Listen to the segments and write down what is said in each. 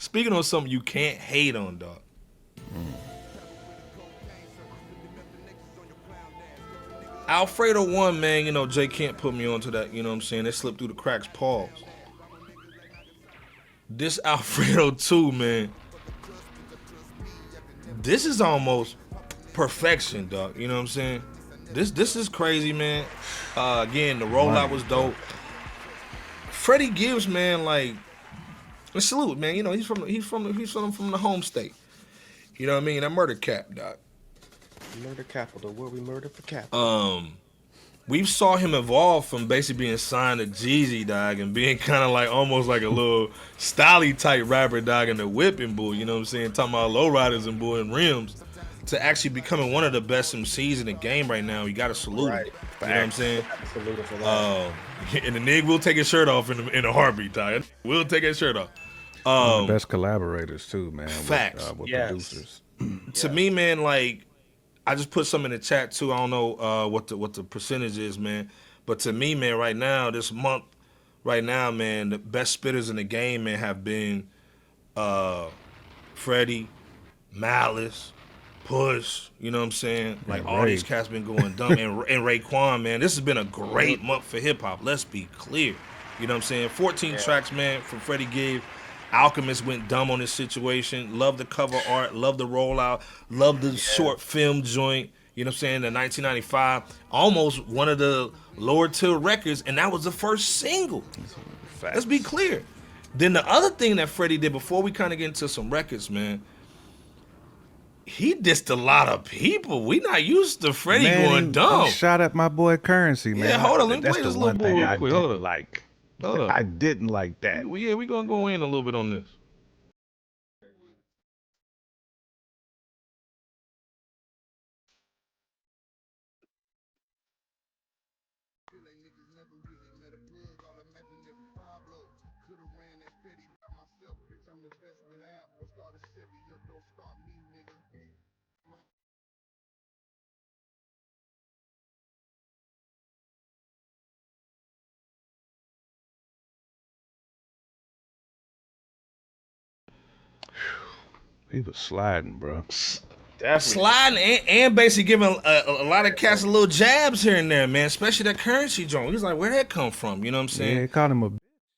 Speaking on something you can't hate on, dog. Alfredo 1, man, you know, Jay can't put me onto that, you know what I'm saying? They slipped through the cracks, pause. This Alfredo 2, man, this is almost perfection, dog. You know what I'm saying? This is crazy, man. Again, the rollout was dope. Freddie Gibbs, man, like, salute, man. You know, he's from the home state. You know what I mean? That murder cap, dog. Murder capital, where we murder for capital. We saw him evolve from basically being signed to Jeezy, dog, and being kind of like almost like a little styly type rapper, dog, in the whipping bull. You know what I'm saying? Talking about lowriders and bull and rims, to actually becoming one of the best MCs in the game right now. You got to salute him. You know what I'm saying? Salute for that. And the nigga will take his shirt off in a heartbeat, dog. We'll take his shirt off. One of the best collaborators too, man. Facts. With producers. To me, man, like, I just put some in the chat too. I don't know what the percentage is, man. But to me, man, right now, this month, right now, man, the best spitters in the game, man, have been Freddie, Malice, Push. You know what I'm saying? Like, all these cats been going dumb. and Raekwon, man, this has been a great month for hip hop. Let's be clear. You know what I'm saying? 14 tracks, man, from Freddie Gibbs. Alchemist went dumb on this situation. Love the cover art. Love the rollout. Love the short film joint. You know what I'm saying? The 1995. Almost one of the lower tier records, and that was the first single. Let's be clear. Then the other thing that Freddie did before we kind of get into some records, man, he dissed a lot of people. We not used to Freddie going dumb. He shot at my boy Currency, man. Yeah, hold on. Let me That's play this the little one boy thing real I quick. didn't like. I didn't like that. Yeah, we gonna go in a little bit on this. He was sliding, bro. Definitely. Sliding and basically giving a lot of cats a little jabs here and there, man. Especially that Currency joint. He's like, where'd that come from? You know what I'm saying? Yeah, he called him a.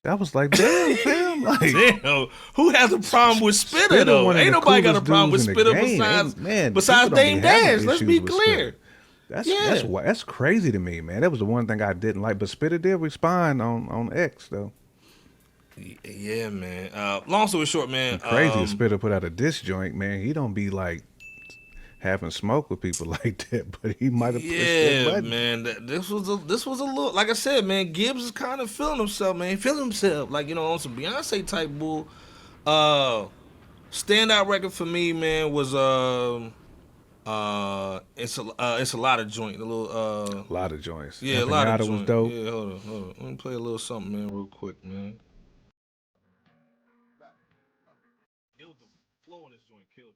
I was like, damn, fam. Like, Damn, who has a problem with Spitter though? one of Ain't the nobody got a coolest problem with dudes in Spitter the game. besides Man, besides people don't Dame be having Dash. Let's issues be with clear. Spitter. That's crazy to me, man. That was the one thing I didn't like. But Spitter did respond on X though. Yeah, man. Long story short, man. Crazy if Spitter put out a diss joint, man. He don't be like having smoke with people like that, but he might have pushed that button. Man. This was a little, like I said, man. Gibbs is kind of feeling himself, man. Feeling himself, like, you know, on some Beyonce type bull. Standout record for me, man, was it's a lot of joint, a lot of joints. Yeah, a lot of joint. was dope. Yeah, hold on. Let me play a little something, man, real quick, man. Killed the flow on this joint, killed it.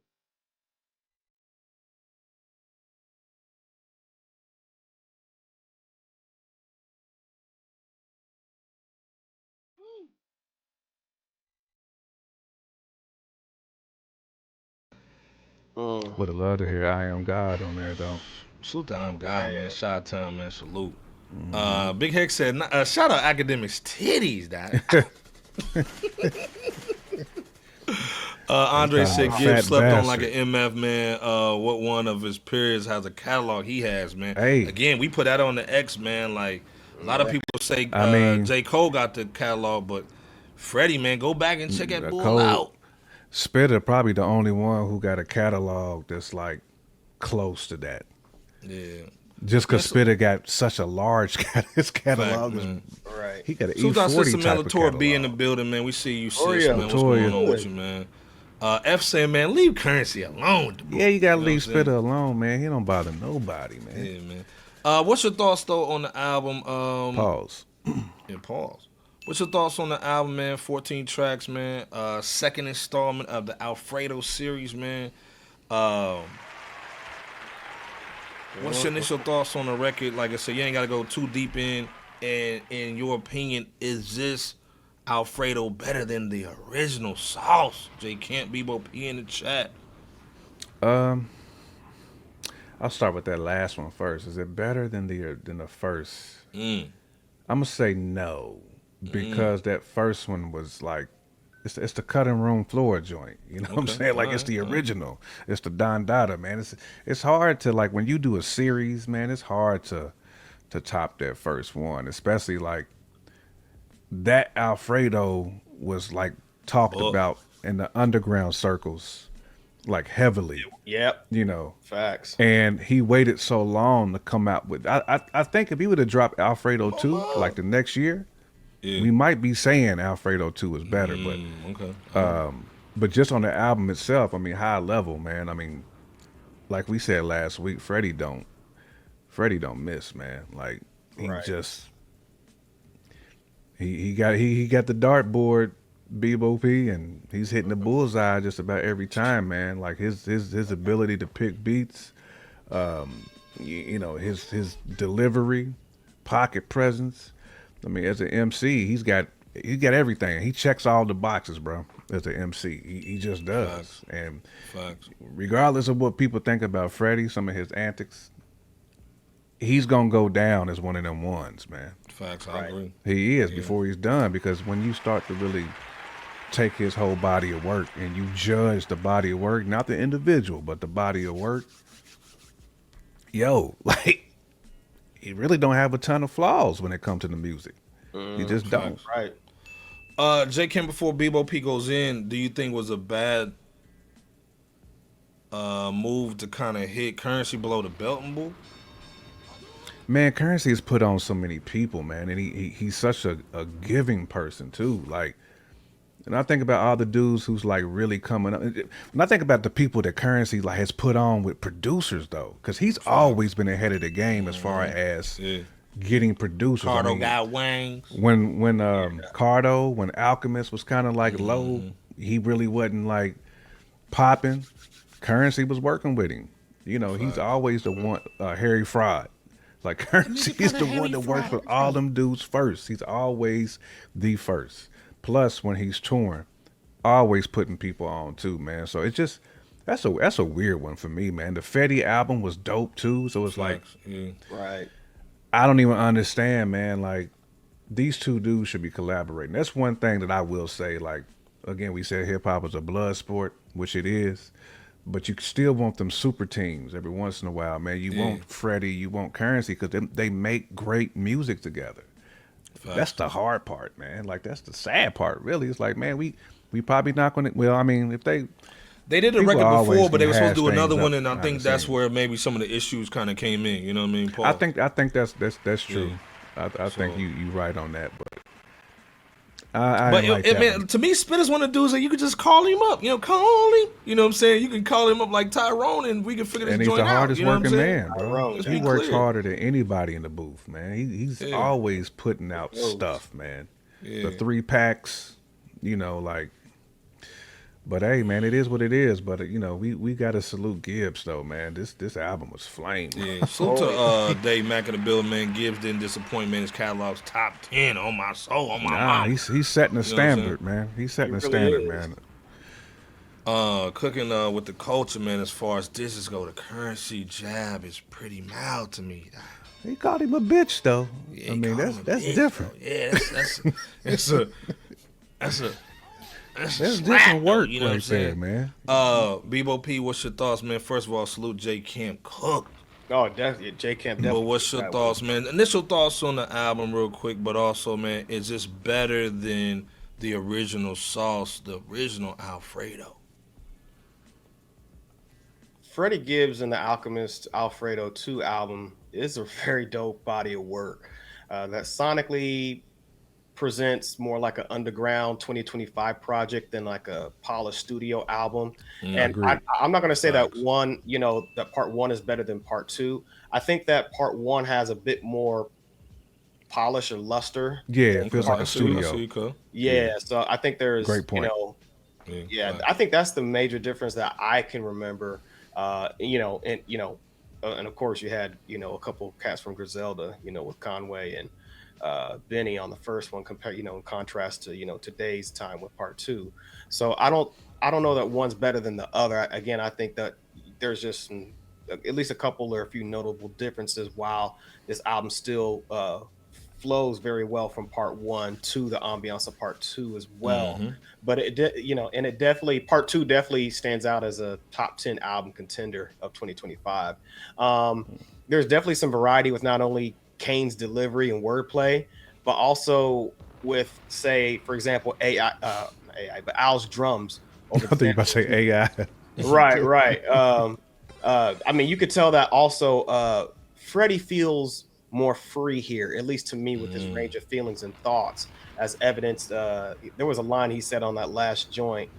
Would have loved to hear "I Am God" on there though. Salute to I'm God, man. Shout out to him, man. Salute. Big Heck said, shout out Academics titties, dog. Andre said Gibbs slept on like an MF, man. What one of his peers has a catalog he has, man? Hey. Again, we put that on the X, man. Like, a lot of people say J. Cole got the catalog, but Freddie, man, go back and check that bull out. Spitter probably the only one who got a catalog that's like close to that. Yeah. Just because Spitter got such a large his catalog. Fact, Right. He got an So E40 Sister type of Melator catalog. be in the building, man. We see you, sis, yeah. man. What's going on with you, man? F saying, man, leave Currency alone. Yeah, you gotta leave Spitter alone, man. He don't bother nobody, man. Yeah, man. What's your thoughts though on the album? Pause. Yeah, pause. What's your thoughts on the album, man? 14 tracks, man. Second installment of the Alfredo series, man. What's your initial thoughts on the record? Like I said, you ain't got to go too deep in. And in your opinion, is this Alfredo better than the original sauce? J Camp, Bebo P in the chat. Um, I'll start with that last one first. Is it better than the first? Mm. I'm gonna say no, because that first one was like, it's the cutting room floor joint. You know what I'm Okay. saying? Like, it's the original. It's the Don Dada, man. It's hard to, like, when you do a series, man. It's hard to top that first one, especially like that Alfredo was like talked Book. about in the underground circles, like heavily. Yep. You know, Facts. and he waited so long to come out with. I think if he would have dropped Alfredo 2 like the next year, Yeah. we might be saying Alfredo 2 is better. Okay. But just on the album itself, I mean, high level, man. I mean, like we said last week, Freddie don't miss, man. Like, he Right. just he got the dartboard, Bebo P, and he's hitting the bullseye just about every time, man. Like, his ability to pick beats, you know, his delivery, pocket presence. I mean, as an MC, he's got everything. He checks all the boxes, bro. As an MC, he just does. Facts. And Facts. regardless of what people think about Freddie, some of his antics, he's gonna go down as one of them ones, man. Facts. I agree. He is before he's done, because when you start to really take his whole body of work and you judge the body of work, not the individual, but the body of work, yo, like, he really don't have a ton of flaws when it comes to the music. He just don't. Right. J Camp, before Bebo P goes in, do you think was a bad move to kind of hit Currency below the belt and bull? Man, Currency has put on so many people, man, and he's such a giving person too. Like, and I think about all the dudes who's like really coming up. When I think about the people that Currency like has put on with producers, though, because he's always been ahead of the game as far as getting producers. Cardo got wings. When Cardo, when Alchemist was kind of like low, he really wasn't like popping. Currency was working with him. You know, he's always the one. Harry Fraud. Like, Currency is the one that works with all them dudes first. He's always the first. Plus, when he's touring, always putting people on too, man. So it's just that's a weird one for me, man. The Fetty album was dope too. So it's like, Right. I don't even understand, man. Like, these two dudes should be collaborating. That's one thing that I will say. Like, again, we said hip hop is a blood sport, which it is. But you still want them super teams every once in a while, man. You want Freddie, you want Currency, because they make great music together. Facts. That's the hard part, man. Like, that's the sad part, really. It's like, man, we probably not going to. Well, I mean, if they did a record before, but they were supposed to do another one, and I think that's scene. Where maybe some of the issues kind of came in. You know what I mean, Paul? I think that's true. Yeah. I think you right on that, but. To me, Spit is one of the dudes that you could just call him up. You know, call him. You know what I'm saying? You can call him up like Tyrone, and we can figure this joint out. And he's the hardest working man, bro. Tyrone, he works harder than anybody in the booth, man. He's always putting out stuff, man. The 3-packs, you know, like. But hey, man, it is what it is. But you know, we got to salute Gibbs though, man. This album was flame. Yeah, salute to Dave Mack in the building, man. Gibbs didn't disappoint, man. His catalog's top 10 on my soul, on my mouth. He's setting a standard, man. He's setting a standard, man. Cooking with the culture, man. As far as dishes go, the Currency jab is pretty mild to me. He called him a bitch though. Yeah, I mean, that's different. Though. Yeah, that's different work, you know right there, man. Bebo P, what's your thoughts, man? First of all, salute J Camp Cook. Oh, definitely. J Camp. But what's your thoughts, man? Initial thoughts on the album, real quick. But also, man, is this better than the original sauce, the original Alfredo? Freddie Gibbs and the Alchemist Alfredo 2 album is a very dope body of work that sonically presents more like an underground 2025 project than like a polished studio album. And I'm not going to say that that part 1 is better than part 2. I think that part 1 has a bit more polish and luster. Yeah, it feels like a studio. Yeah, so I think there's great point. I think that's the major difference that I can remember. And of course you had a couple cats from Griselda, with Conway and Benny on the first one, in contrast to today's time with part two. So I don't know that one's better than the other. Again, I think that there's just at least a couple or a few notable differences. While this album still flows very well from part one to the ambiance of part two as well. But and it definitely, part two definitely stands out as a top 10 album contender of 2025. There's definitely some variety with not only Kane's delivery and wordplay, but also with, say, for example, but Al's drums I over thought you were about to say AI. right. I mean, you could tell that also Freddie feels more free here, at least to me, with his range of feelings and thoughts, as evidenced. There was a line he said on that last joint.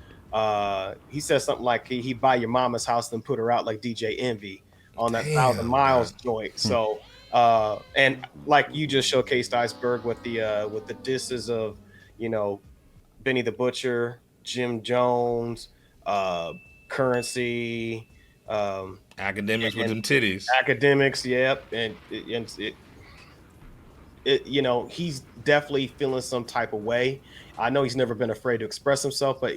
He said something like he buy your mama's house then put her out like DJ Envy on that 1,000 Miles joint. So and like you just showcased Iceberg with the disses of Benny the Butcher, Jim Jones, Currency, Academics with them titties. Academics, yep, and he's definitely feeling some type of way. I know he's never been afraid to express himself, but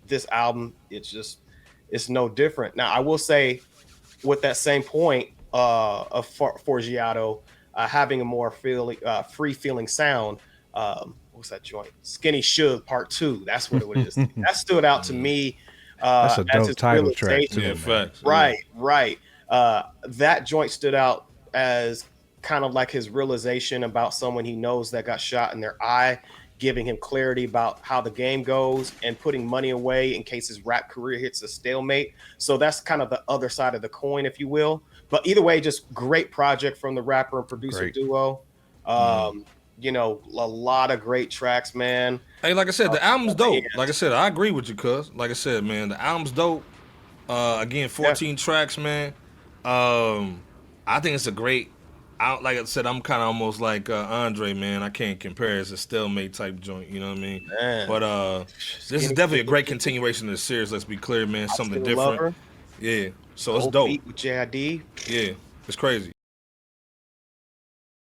this album, it's no different. Now, I will say, with that same point of FRSHOUT having a more free feeling sound. What's that joint? Skinny Suge Part 2. That's what it is. That stood out to me. That's a dope title track too. Yeah, facts. Right. That joint stood out as kind of like his realization about someone he knows that got shot in their eye, giving him clarity about how the game goes and putting money away in case his rap career hits a stalemate. So that's kind of the other side of the coin, if you will. But either way, just great project from the rapper and producer duo. A lot of great tracks, man. Hey, like I said, the album's dope. Like I said, I agree with you, cuz. Like I said, man, the album's dope. Again, 14 tracks, man. I think it's a great. Like I said, I'm kind of almost like Andre, man. I can't compare. It's a stalemate type joint, you know what I mean? Man. But this is definitely a great continuation of the series. Let's be clear, man. Something different. Yeah. So it's dope. With JID. Yeah, it's crazy.